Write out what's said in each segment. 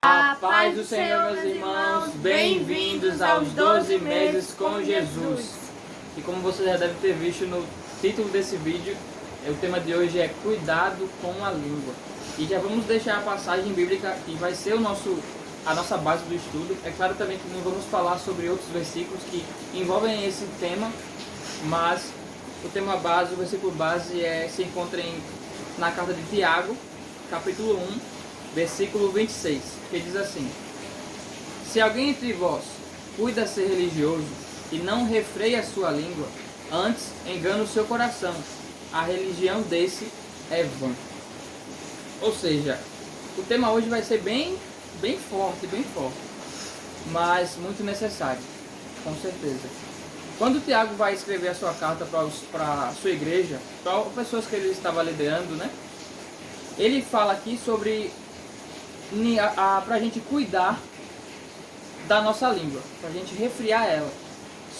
A paz do Senhor, meus irmãos, bem-vindos aos 12 meses com Jesus. E como você já deve ter visto no título desse vídeo, o tema de hoje é Cuidado com a Língua. E já vamos deixar a passagem bíblica que vai ser a nossa base do estudo. É claro também que não vamos falar sobre outros versículos que envolvem esse tema, mas o tema base, o versículo base se encontra na carta de Tiago, capítulo 1, versículo 26, que diz assim: Se alguém entre vós cuida ser religioso e não refreia a sua língua, antes engana o seu coração, a religião desse é vã. Ou seja, o tema hoje vai ser bem forte, mas muito necessário, com certeza. Quando o Tiago vai escrever a sua carta para a sua igreja, para pessoas que ele estava liderando, né? Ele fala aqui sobre para a gente cuidar da nossa língua, para a gente refrear ela.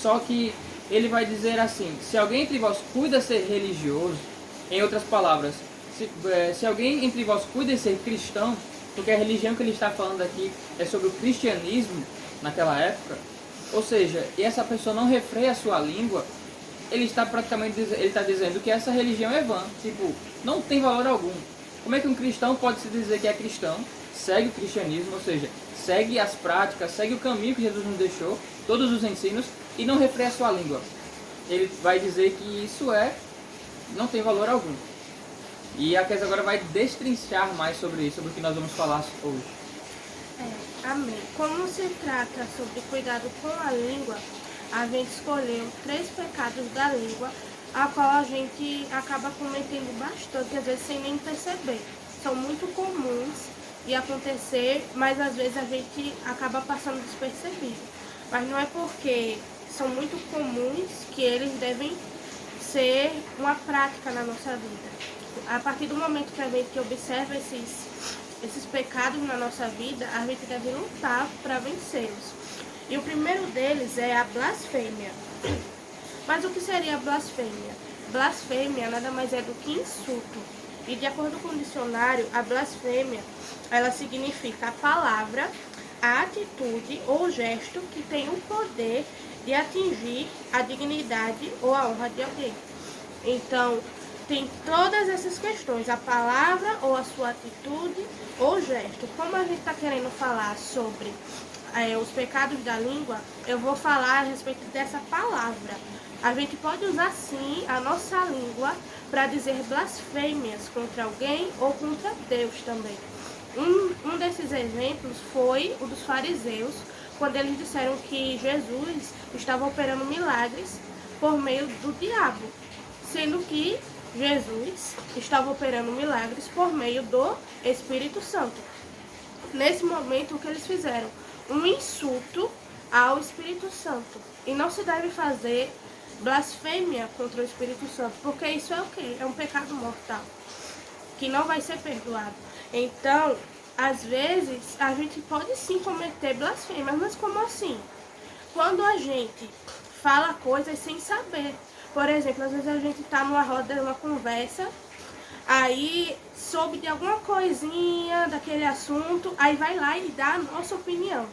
Só que ele vai dizer assim: se alguém entre vós cuida ser religioso, em outras palavras, se alguém entre vós cuida ser cristão, porque a religião que ele está falando aqui é sobre o cristianismo naquela época, ou seja, e essa pessoa não refreia a sua língua, ele está dizendo que essa religião é vã, tipo, não tem valor algum. Como é que um cristão pode se dizer que é cristão, segue o cristianismo, ou seja, segue as práticas, segue o caminho que Jesus nos deixou, todos os ensinos, e não refreia a sua língua? Ele vai dizer que isso não tem valor algum. E a Kes agora vai destrinchar mais sobre isso, sobre o que nós vamos falar hoje. Amém. Como se trata sobre cuidado com a língua, a gente escolheu 3 pecados da língua, a qual a gente acaba cometendo bastante, às vezes sem nem perceber. São muito comuns de acontecer, mas às vezes a gente acaba passando despercebido. Mas não é porque são muito comuns que eles devem ser uma prática na nossa vida. A partir do momento que a gente observa esses pecados na nossa vida, a gente deve lutar para vencê-los. E o primeiro deles é a blasfêmia. Mas o que seria a blasfêmia? Blasfêmia nada mais é do que insulto. E de acordo com o dicionário, a blasfêmia, ela significa a palavra, a atitude ou gesto que tem o poder de atingir a dignidade ou a honra de alguém. Então, tem todas essas questões, a palavra ou a sua atitude ou gesto. Como a gente está querendo falar sobre os pecados da língua, eu vou falar a respeito dessa palavra. A gente pode usar sim a nossa língua para dizer blasfêmias contra alguém ou contra Deus também. Um desses exemplos foi o dos fariseus, quando eles disseram que Jesus estava operando milagres por meio do diabo, sendo que Jesus estava operando milagres por meio do Espírito Santo. Nesse momento, o que eles fizeram? Um insulto ao Espírito Santo. E não se deve fazer blasfêmia contra o Espírito Santo, porque isso é o quê? É um pecado mortal, que não vai ser perdoado. Então, às vezes, a gente pode sim cometer blasfêmias, mas como assim? Quando a gente fala coisas sem saber. Por exemplo, às vezes a gente está numa roda, numa conversa, aí soube de alguma coisinha daquele assunto, aí vai lá e dá a nossa opinião.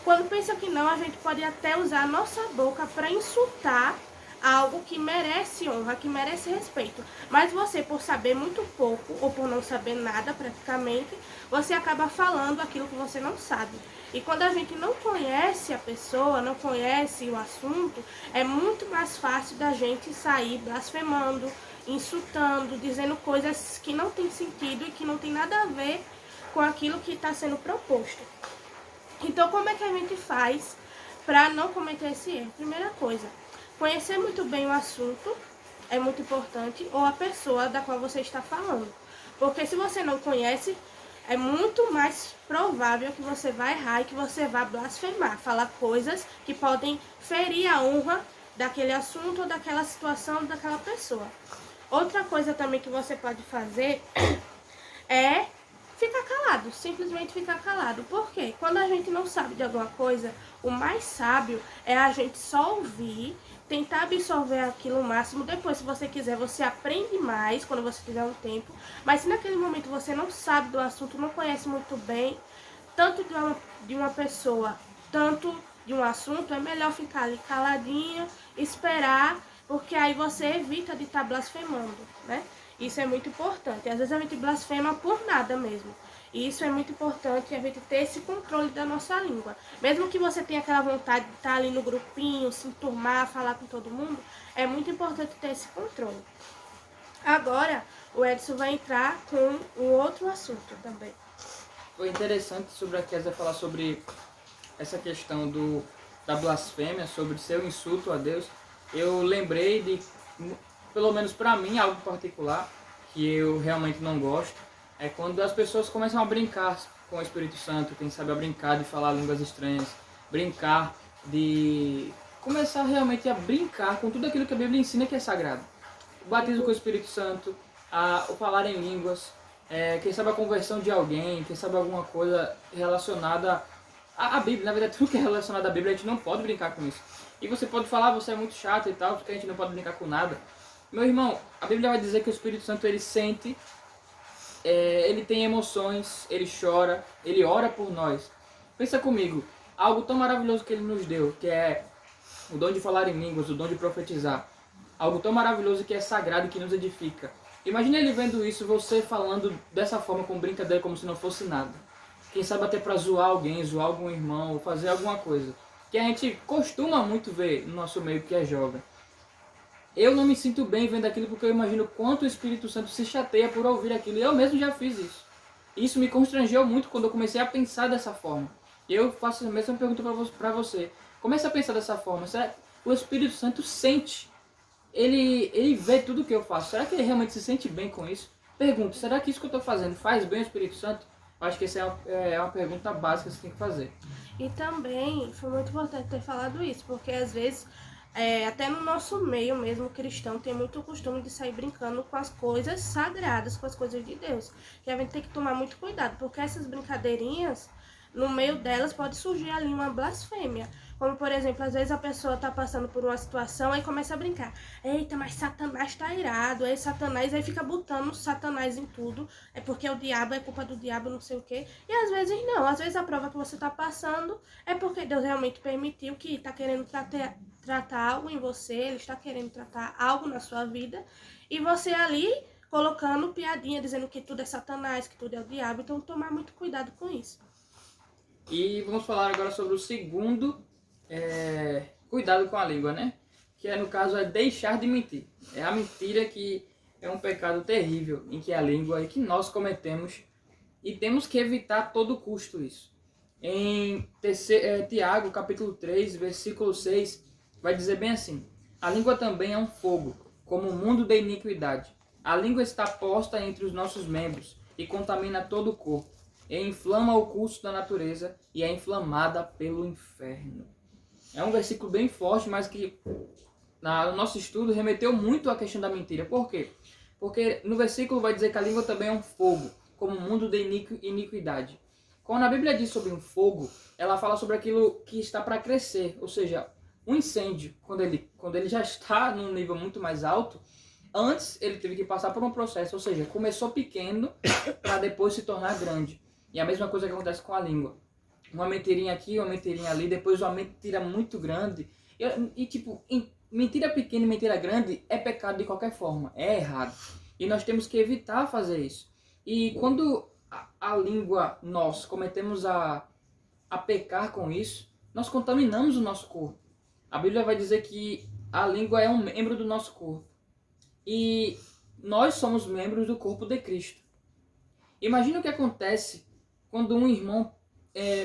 Quando pensa que não, a gente pode até usar a nossa boca para insultar algo que merece honra, que merece respeito. Mas você, por saber muito pouco, ou por não saber nada praticamente, você acaba falando aquilo que você não sabe. E quando a gente não conhece a pessoa, não conhece o assunto, é muito mais fácil da gente sair blasfemando, insultando, dizendo coisas que não tem sentido e que não tem nada a ver com aquilo que está sendo proposto. Então, como é que a gente faz para não cometer esse erro? Primeira coisa, conhecer muito bem o assunto é muito importante, ou a pessoa da qual você está falando. Porque se você não conhece, é muito mais provável que você vai errar e que você vai blasfemar, falar coisas que podem ferir a honra daquele assunto ou daquela situação daquela pessoa. Outra coisa também que você pode fazer é ficar calado, simplesmente ficar calado. Por quê? Quando a gente não sabe de alguma coisa, o mais sábio é a gente só ouvir, tentar absorver aquilo o máximo. Depois, se você quiser, você aprende mais quando você tiver um tempo. Mas se naquele momento você não sabe do assunto, não conhece muito bem, tanto de uma pessoa, tanto de um assunto, é melhor ficar ali caladinho, esperar, porque aí você evita de estar blasfemando, né? Isso é muito importante. Às vezes a gente blasfema por nada mesmo. E isso é muito importante, a gente ter esse controle da nossa língua. Mesmo que você tenha aquela vontade de estar ali no grupinho, se enturmar, falar com todo mundo, é muito importante ter esse controle. Agora, o Edson vai entrar com um outro assunto também. Foi interessante sobre a Kézia falar sobre essa questão da blasfêmia, sobre seu insulto a Deus. Eu lembrei de, pelo menos para mim, algo particular, que eu realmente não gosto, é quando as pessoas começam a brincar com o Espírito Santo, quem sabe a brincar de falar línguas estranhas, brincar de começar realmente a brincar com tudo aquilo que a Bíblia ensina que é sagrado. O batismo com o Espírito Santo, o falar em línguas, quem sabe a conversão de alguém, quem sabe alguma coisa relacionada à Bíblia. Na verdade, tudo que é relacionado à Bíblia, a gente não pode brincar com isso. E você pode falar, você é muito chato e tal, porque a gente não pode brincar com nada. Meu irmão, a Bíblia vai dizer que o Espírito Santo, ele sente, ele tem emoções, ele chora, ele ora por nós. Pensa comigo, algo tão maravilhoso que ele nos deu, que é o dom de falar em línguas, o dom de profetizar. Algo tão maravilhoso que é sagrado e que nos edifica. Imagina ele vendo isso, você falando dessa forma, com brincadeira, como se não fosse nada. Quem sabe até para zoar alguém, zoar algum irmão, ou fazer alguma coisa. Que a gente costuma muito ver no nosso meio que é jovem. Eu não me sinto bem vendo aquilo porque eu imagino quanto o Espírito Santo se chateia por ouvir aquilo. E eu mesmo já fiz isso. Isso me constrangeu muito quando eu comecei a pensar dessa forma. E eu faço a mesma pergunta para você. Comece a pensar dessa forma. Será que o Espírito Santo sente? Ele vê tudo que eu faço. Será que ele realmente se sente bem com isso? Pergunto, será que isso que eu estou fazendo faz bem ao Espírito Santo? Eu acho que essa é uma pergunta básica que você tem que fazer. E também foi muito importante ter falado isso, porque às vezes, até no nosso meio mesmo cristão, tem muito costume de sair brincando com as coisas sagradas, com as coisas de Deus. E a gente tem que tomar muito cuidado, porque essas brincadeirinhas, no meio delas pode surgir ali uma blasfêmia. Como, por exemplo, às vezes a pessoa está passando por uma situação e começa a brincar. Eita, mas Satanás está irado. Aí Satanás aí fica botando Satanás em tudo. É porque o diabo, é culpa do diabo, não sei o quê. E às vezes não. Às vezes a prova que você está passando é porque Deus realmente permitiu, que está querendo tratar algo em você. Ele está querendo tratar algo na sua vida. E você ali colocando piadinha, dizendo que tudo é Satanás, que tudo é o diabo. Então tomar muito cuidado com isso. E vamos falar agora sobre o segundo cuidado com a língua, né? Que no caso é deixar de mentir. É a mentira que é um pecado terrível em que a língua e que nós cometemos e temos que evitar a todo custo isso. Em Tiago, capítulo 3, versículo 6, vai dizer bem assim: a língua também é um fogo, como o mundo da iniquidade. A língua está posta entre os nossos membros e contamina todo o corpo. E inflama o curso da natureza e é inflamada pelo inferno. É um versículo bem forte, mas que no nosso estudo remeteu muito à questão da mentira. Por quê? Porque no versículo vai dizer que a língua também é um fogo, como o mundo da iniquidade. Quando a Bíblia diz sobre um fogo, ela fala sobre aquilo que está para crescer. Ou seja, um incêndio, quando ele já está num nível muito mais alto, antes ele teve que passar por um processo. Ou seja, começou pequeno para depois se tornar grande. E a mesma coisa que acontece com a língua. Uma mentirinha aqui, uma mentirinha ali, depois uma mentira muito grande. Mentira pequena e mentira grande é pecado de qualquer forma, é errado. E nós temos que evitar fazer isso. E quando a língua, nós cometemos a pecar com isso, nós contaminamos o nosso corpo. A Bíblia vai dizer que a língua é um membro do nosso corpo. E nós somos membros do corpo de Cristo. Imagina o que acontece quando um irmão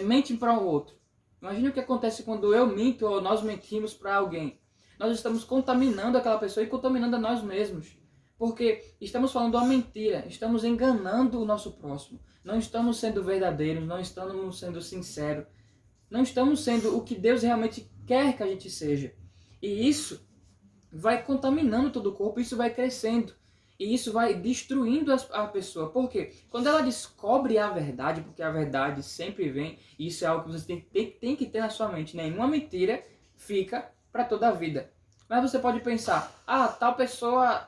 mente para o outro. Imagina o que acontece quando eu minto ou nós mentimos para alguém. Nós estamos contaminando aquela pessoa e contaminando a nós mesmos. Porque estamos falando uma mentira, estamos enganando o nosso próximo. Não estamos sendo verdadeiros, não estamos sendo sinceros. Não estamos sendo o que Deus realmente quer que a gente seja. E isso vai contaminando todo o corpo, isso vai crescendo. E isso vai destruindo a pessoa. Por quê? Quando ela descobre a verdade, porque a verdade sempre vem, e isso é algo que você tem que ter na sua mente. Nenhuma mentira fica para toda a vida. Mas você pode pensar, tal pessoa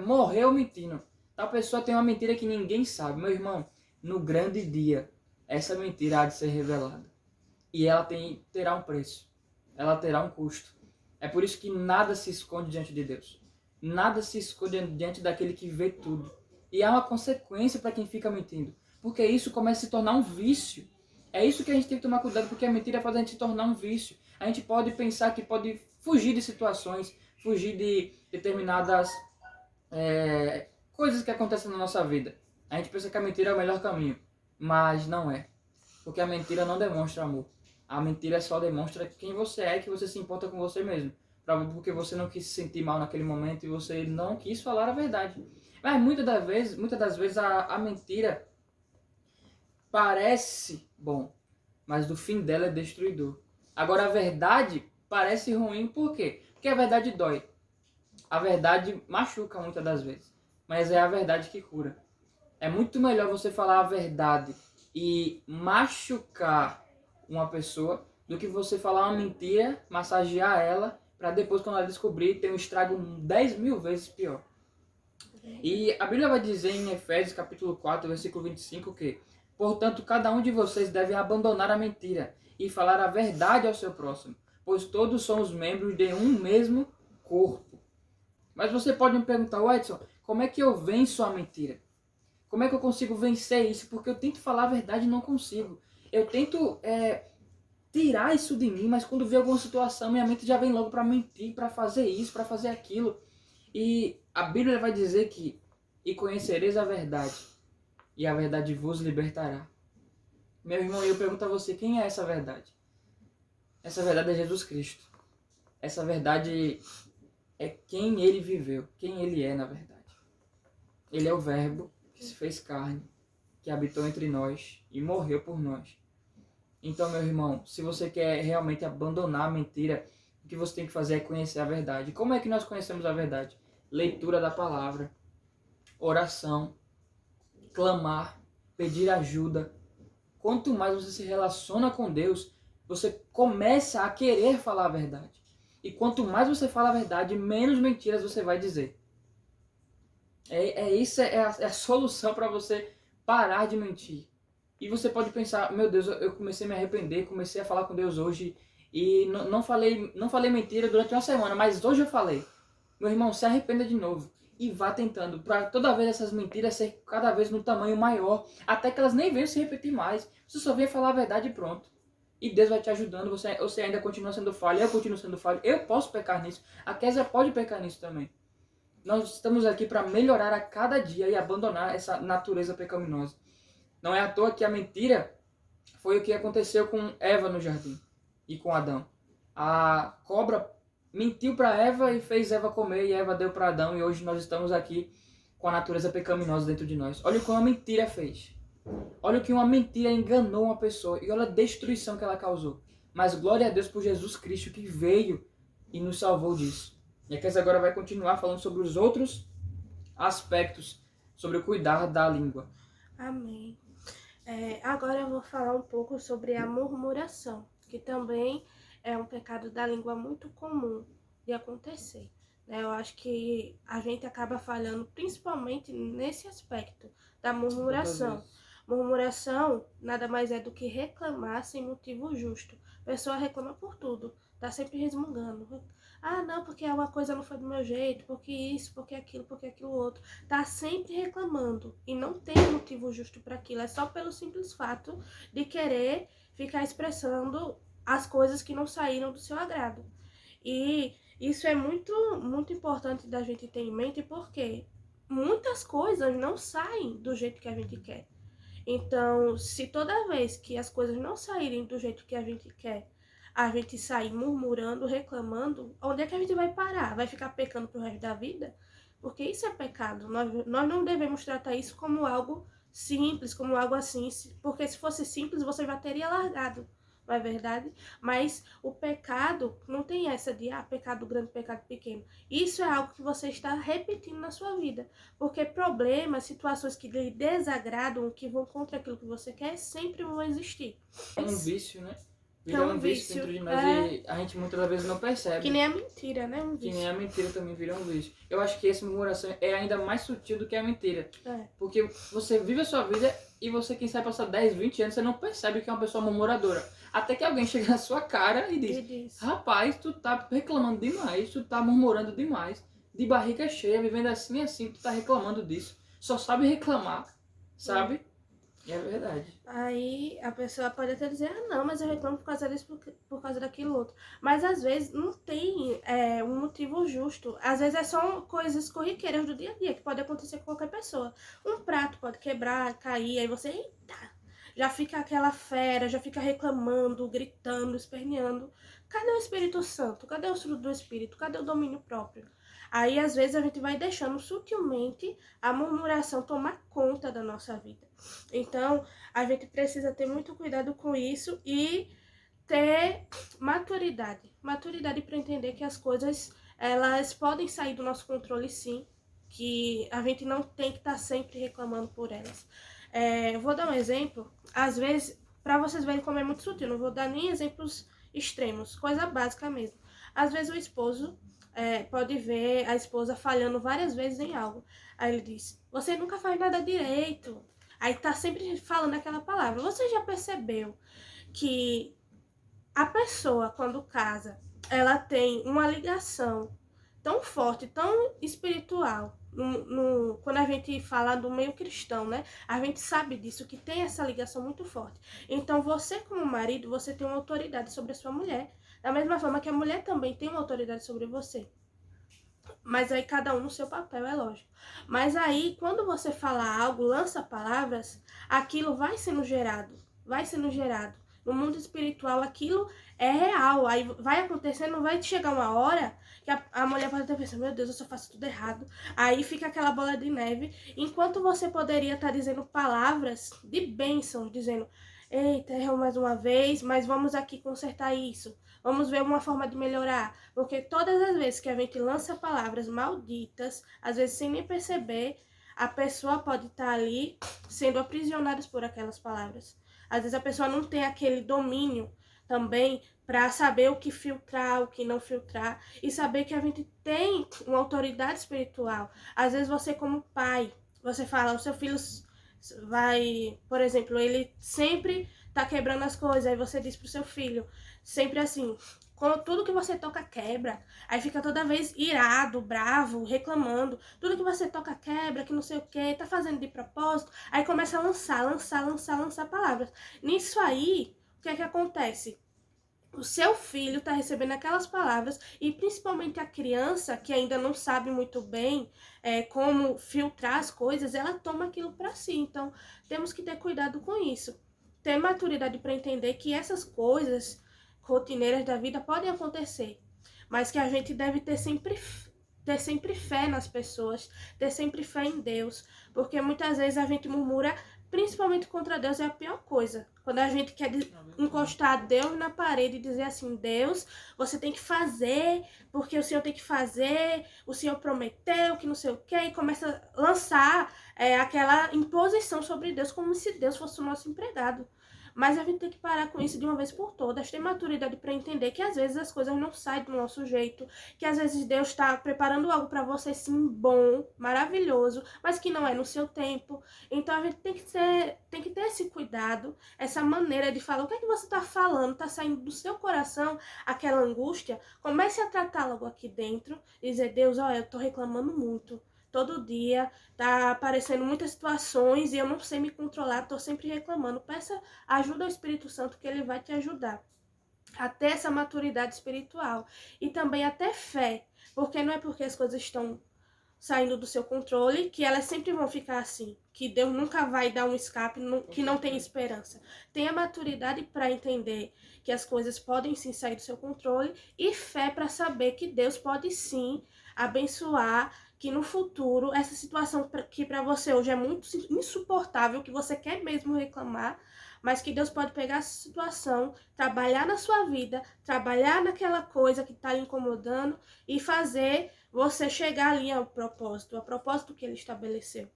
morreu mentindo. Tal pessoa tem uma mentira que ninguém sabe. Meu irmão, no grande dia, essa mentira há de ser revelada. E ela terá um preço. Ela terá um custo. É por isso que nada se esconde diante de Deus. Nada se esconde diante daquele que vê tudo. E há uma consequência para quem fica mentindo. Porque isso começa a se tornar um vício. É isso que a gente tem que tomar cuidado, porque a mentira faz a gente se tornar um vício. A gente pode pensar que pode fugir de situações, fugir de determinadas coisas que acontecem na nossa vida. A gente pensa que a mentira é o melhor caminho, mas não é. Porque a mentira não demonstra amor. A mentira só demonstra quem você é, que você se importa com você mesmo. Porque você não quis se sentir mal naquele momento e você não quis falar a verdade. Mas muitas das vezes a mentira parece bom, mas o fim dela é destruidor. Agora a verdade parece ruim, por quê? Porque a verdade dói. A verdade machuca muitas das vezes, mas é a verdade que cura. É muito melhor você falar a verdade e machucar uma pessoa do que você falar uma mentira, massagear ela, para depois, quando ela descobrir, ter um estrago 10.000 vezes pior. E a Bíblia vai dizer em Efésios capítulo 4, versículo 25 que: portanto, cada um de vocês deve abandonar a mentira e falar a verdade ao seu próximo, pois todos somos membros de um mesmo corpo. Mas você pode me perguntar, Edson, como é que eu venço a mentira? Como é que eu consigo vencer isso? Porque eu tento falar a verdade e não consigo. Eu tento tirar isso de mim, mas quando vê alguma situação, minha mente já vem logo para mentir, para fazer isso, para fazer aquilo. E a Bíblia vai dizer que: e conhecereis a verdade, e a verdade vos libertará. Meu irmão, eu pergunto a você, quem é essa verdade? Essa verdade é Jesus Cristo. Essa verdade é quem ele viveu, quem ele é na verdade. Ele é o Verbo que se fez carne, que habitou entre nós e morreu por nós. Então, meu irmão, se você quer realmente abandonar a mentira, o que você tem que fazer é conhecer a verdade. Como é que nós conhecemos a verdade? Leitura da palavra, oração, clamar, pedir ajuda. Quanto mais você se relaciona com Deus, você começa a querer falar a verdade. E quanto mais você fala a verdade, menos mentiras você vai dizer. Isso é a solução para você parar de mentir. E você pode pensar, meu Deus, eu comecei a me arrepender, comecei a falar com Deus hoje e não falei mentira durante uma semana, mas hoje eu falei. Meu irmão, se arrependa de novo e vá tentando, para toda vez essas mentiras ser cada vez no tamanho maior, até que elas nem venham se repetir mais. Você só venha falar a verdade e pronto. E Deus vai te ajudando, você ainda continua sendo falho, eu continuo sendo falho, eu posso pecar nisso, a Kézia pode pecar nisso também. Nós estamos aqui para melhorar a cada dia e abandonar essa natureza pecaminosa. Não é à toa que a mentira foi o que aconteceu com Eva no jardim e com Adão. A cobra mentiu para Eva e fez Eva comer e Eva deu para Adão e hoje nós estamos aqui com a natureza pecaminosa dentro de nós. Olha o que uma mentira fez. Olha o que uma mentira enganou uma pessoa e olha a destruição que ela causou. Mas glória a Deus por Jesus Cristo que veio e nos salvou disso. E a Kézia agora vai continuar falando sobre os outros aspectos sobre o cuidar da língua. Amém. Agora eu vou falar um pouco sobre a murmuração, que também é um pecado da língua muito comum de acontecer. Eu acho que a gente acaba falhando principalmente nesse aspecto da murmuração. Murmuração nada mais é do que reclamar sem motivo justo. A pessoa reclama por tudo, tá sempre resmungando. Ah, não, porque uma coisa não foi do meu jeito, porque isso, porque aquilo outro. Tá sempre reclamando e não tem motivo justo para aquilo. É só pelo simples fato de querer ficar expressando as coisas que não saíram do seu agrado. E isso é muito, muito importante da gente ter em mente, porque muitas coisas não saem do jeito que a gente quer. Então, se toda vez que as coisas não saírem do jeito que a gente quer, a gente sair murmurando, reclamando, onde é que a gente vai parar? Vai ficar pecando pro resto da vida? Porque isso é pecado. Nós não devemos tratar isso como algo simples, como algo assim, porque se fosse simples, você já teria largado, não é verdade? Mas o pecado não tem essa de, pecado grande, pecado pequeno. Isso é algo que você está repetindo na sua vida, porque problemas, situações que lhe desagradam, que vão contra aquilo que você quer, sempre vão existir. É um vício, né? Vira um vício dentro de nós e a gente muitas vezes não percebe. Que nem a mentira, né? Um vício. Que nem a mentira também vira um vício. Eu acho que essa murmuração é ainda mais sutil do que a mentira. Porque você vive a sua vida e você, quem sabe, passar 10, 20 anos, você não percebe que é uma pessoa murmuradora. Até que alguém chega na sua cara e diz: rapaz, tu tá reclamando demais, tu tá murmurando demais, de barriga cheia, vivendo assim, tu tá reclamando disso. Só sabe reclamar, sabe? É verdade. Aí a pessoa pode até dizer, ah, não, mas eu reclamo por causa disso, por causa daquilo outro. Mas às vezes não tem um motivo justo. Às vezes é só coisas corriqueiras do dia a dia, que pode acontecer com qualquer pessoa. Um prato pode quebrar, cair, aí você, eita, já fica aquela fera, já fica reclamando, gritando, esperneando. Cadê o Espírito Santo? Cadê o fruto do Espírito? Cadê o domínio próprio? Aí às vezes a gente vai deixando sutilmente a murmuração tomar conta da nossa vida. Então, a gente precisa ter muito cuidado com isso e ter maturidade. Maturidade para entender que as coisas, elas podem sair do nosso controle, sim. Que a gente não tem que estar sempre reclamando por elas. Eu vou dar um exemplo. Às vezes, para vocês verem como é muito sutil, não vou dar nem exemplos extremos. Coisa básica mesmo. Às vezes o esposo pode ver a esposa falhando várias vezes em algo. Aí ele diz, você nunca faz nada direito. Aí tá sempre falando aquela palavra. Você já percebeu que a pessoa, quando casa, ela tem uma ligação tão forte, tão espiritual, quando a gente fala do meio cristão, né? A gente sabe disso, que tem essa ligação muito forte. Então, você como marido, você tem uma autoridade sobre a sua mulher, da mesma forma que a mulher também tem uma autoridade sobre você. Mas aí cada um no seu papel, é lógico. Mas aí, quando você fala algo, lança palavras, aquilo vai sendo gerado. Vai sendo gerado. No mundo espiritual, aquilo é real. Aí vai acontecendo, vai chegar uma hora que a mulher pode estar pensando, meu Deus, eu só faço tudo errado. Aí fica aquela bola de neve. Enquanto você poderia estar dizendo palavras de bênção, dizendo, eita, errou mais uma vez, mas vamos aqui consertar isso. Vamos ver uma forma de melhorar. Porque todas as vezes que a gente lança palavras malditas, às vezes sem nem perceber, a pessoa pode estar ali sendo aprisionada por aquelas palavras. Às vezes a pessoa não tem aquele domínio também para saber o que filtrar, o que não filtrar. E saber que a gente tem uma autoridade espiritual. Às vezes você como pai, você fala, o seu filho vai, por exemplo, ele sempre tá quebrando as coisas, aí você diz pro seu filho, sempre assim, tudo que você toca quebra, aí fica toda vez irado, bravo, reclamando, tudo que você toca quebra, que não sei o que, tá fazendo de propósito, aí começa a lançar palavras. Nisso aí, o que é que acontece? O seu filho está recebendo aquelas palavras e principalmente a criança que ainda não sabe muito bem como filtrar as coisas, ela toma aquilo para si. Então, temos que ter cuidado com isso. Ter maturidade para entender que essas coisas rotineiras da vida podem acontecer, mas que a gente deve ter sempre fé nas pessoas, ter sempre fé em Deus, porque muitas vezes a gente murmura, principalmente contra Deus, é a pior coisa. Quando a gente quer encostar Deus na parede e dizer assim, Deus, você tem que fazer, porque o Senhor tem que fazer, o Senhor prometeu, que não sei o quê, e começa a lançar aquela imposição sobre Deus, como se Deus fosse o nosso empregado. Mas a gente tem que parar com isso de uma vez por todas, ter maturidade para entender que às vezes as coisas não saem do nosso jeito, que às vezes Deus está preparando algo para você sim bom, maravilhoso, mas que não é no seu tempo. Então a gente tem que ter esse cuidado, essa maneira de falar o que é que você está falando, está saindo do seu coração aquela angústia, comece a tratar logo aqui dentro, dizer, Deus, olha, eu estou reclamando muito. Todo dia tá aparecendo muitas situações e eu não sei me controlar, tô sempre reclamando. Peça ajuda ao Espírito Santo que ele vai te ajudar a ter essa maturidade espiritual e também até fé, porque não é porque as coisas estão saindo do seu controle que elas sempre vão ficar assim, que Deus nunca vai dar um escape, que não tem esperança. Tenha maturidade para entender que as coisas podem sim sair do seu controle e fé para saber que Deus pode sim abençoar, que no futuro essa situação que para você hoje é muito insuportável, que você quer mesmo reclamar, mas que Deus pode pegar essa situação, trabalhar na sua vida, trabalhar naquela coisa que está lhe incomodando e fazer você chegar ali ao propósito que ele estabeleceu.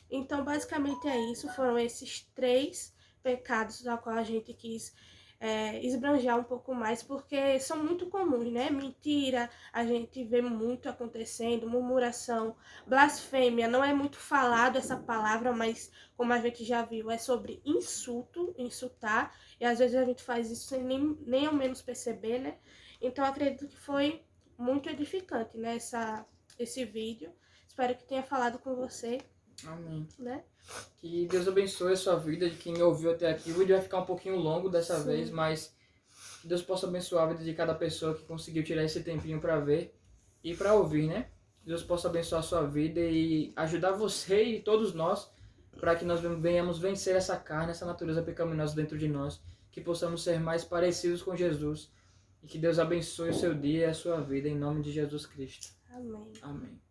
Então, basicamente é isso, foram esses 3 pecados a qual a gente quis esbanjar um pouco mais, porque são muito comuns, né? Mentira, a gente vê muito acontecendo, murmuração, blasfêmia, não é muito falado essa palavra, mas como a gente já viu, é sobre insulto, insultar, e às vezes a gente faz isso sem nem ao menos perceber, né? Então acredito que foi muito edificante, né, esse vídeo. Espero que tenha falado com você. Amém. Né? Que Deus abençoe a sua vida, de quem ouviu até aqui. O vídeo vai ficar um pouquinho longo dessa vez, mas que Deus possa abençoar a vida de cada pessoa que conseguiu tirar esse tempinho para ver e para ouvir, né? Deus possa abençoar a sua vida e ajudar você e todos nós para que nós venhamos vencer essa carne, essa natureza pecaminosa dentro de nós, que possamos ser mais parecidos com Jesus e que Deus abençoe o seu dia e a sua vida em nome de Jesus Cristo. Amém. Amém.